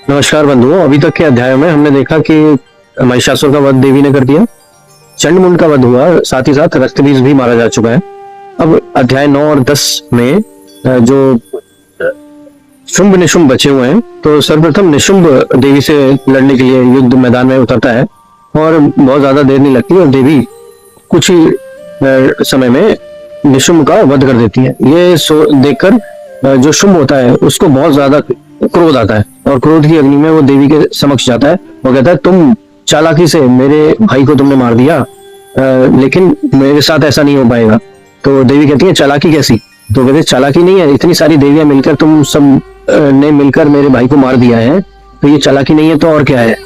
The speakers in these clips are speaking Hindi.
नमस्कार बंधुओं। अभी तक के अध्यायों में हमने देखा कि महिषासुर का वध देवी ने कर दिया, चंडमुंड का वध हुआ, साथ ही साथ रक्तबीज भी मारा जा चुका है। अब अध्याय 9 और 10 में जो शुंभ निशुंभ बचे हुए हैं, तो सर्वप्रथम निशुंभ देवी से लड़ने के लिए युद्ध मैदान में उतरता है और बहुत ज्यादा देर नहीं लगती और देवी कुछ ही समय में निशुंभ का वध कर देती है। ये देखकर जो शुंभ होता है उसको बहुत ज्यादा क्रोध आता है और क्रोध की अग्नि में वो देवी के समक्ष जाता है। वो कहता है, तुम चालाकी से मेरे भाई को तुमने मार दिया, लेकिन मेरे साथ ऐसा नहीं हो पाएगा। तो देवी कहती है, चालाकी कैसी? तो कहते, चालाकी नहीं है, इतनी सारी देवियां मिलकर, तुम सब ने मिलकर मेरे भाई को मार दिया है, तो ये चालाकी नहीं है तो और क्या है?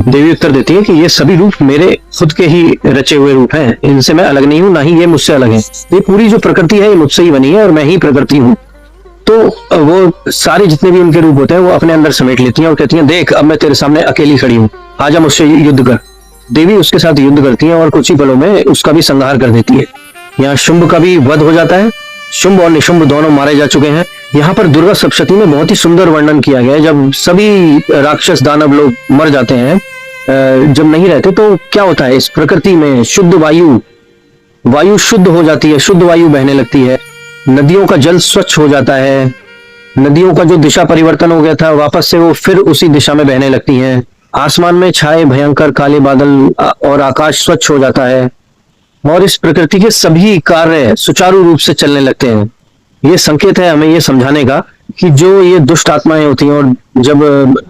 देवी उत्तर देती है कि ये सभी रूप मेरे खुद के ही रचे हुए रूप हैं, इनसे मैं अलग नहीं हूँ, ना ही ये मुझसे अलग है। ये पूरी जो प्रकृति है ये मुझसे ही बनी है और मैं ही प्रकृति हूँ। तो वो सारे जितने भी उनके रूप होते हैं वो अपने अंदर समेट लेती हैं और कहती हैं, देख अब मैं तेरे सामने अकेली खड़ी हूँ, आजा मुझसे युद्ध कर। देवी उसके साथ युद्ध करती है और कुछ ही पलों में उसका भी संहार कर देती है। यहाँ शुंभ का भी वध हो जाता है। शुंभ और निशुंभ दोनों मारे जा चुके हैं। यहाँ पर दुर्गा सप्तशती में बहुत ही सुंदर वर्णन किया गया है। जब सभी राक्षस दानव लोग मर जाते हैं, जब नहीं रहते, तो क्या होता है इस प्रकृति में? शुद्ध वायु शुद्ध हो जाती है, शुद्ध वायु बहने लगती है, नदियों का जल स्वच्छ हो जाता है, नदियों का जो दिशा परिवर्तन हो गया था वापस से वो फिर उसी दिशा में बहने लगती हैं। आसमान में छाए भयंकर काले बादल और आकाश स्वच्छ हो जाता है और इस प्रकृति के सभी कार्य सुचारू रूप से चलने लगते हैं। ये संकेत है हमें ये समझाने का कि जो ये दुष्ट आत्माएं होती हैं और जब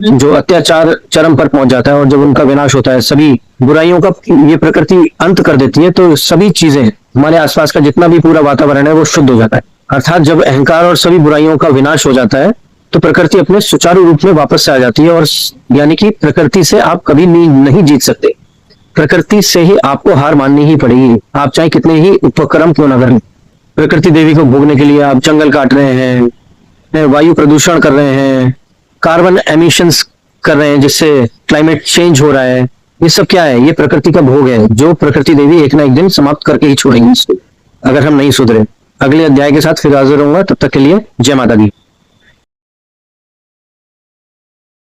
जो अत्याचार चरम पर पहुंच जाता है और जब उनका विनाश होता है, सभी बुराइयों का ये प्रकृति अंत कर देती है, तो सभी चीजें, हमारे आसपास का जितना भी पूरा वातावरण है वो शुद्ध हो जाता है। अर्थात जब अहंकार और सभी बुराइयों का विनाश हो जाता है तो प्रकृति अपने सुचारू रूप में वापस से आ जाती है। और यानी कि प्रकृति से आप कभी नहीं जीत सकते, प्रकृति से ही आपको हार माननी ही पड़ेगी, आप चाहे कितने ही उपक्रम क्यों ना करें। प्रकृति देवी को भोगने के लिए आप जंगल काट रहे हैं, वायु प्रदूषण कर रहे हैं, कार्बन एमिशंस कर रहे हैं जिससे क्लाइमेट चेंज हो रहा है। ये सब क्या है? ये प्रकृति का भोग है जो प्रकृति देवी एक ना एक दिन समाप्त करके ही छोड़ेंगी इसको, अगर हम नहीं सुधरे। अगले अध्याय के साथ फिर हाजिर होऊंगा, तब तक के लिए जय माता दी।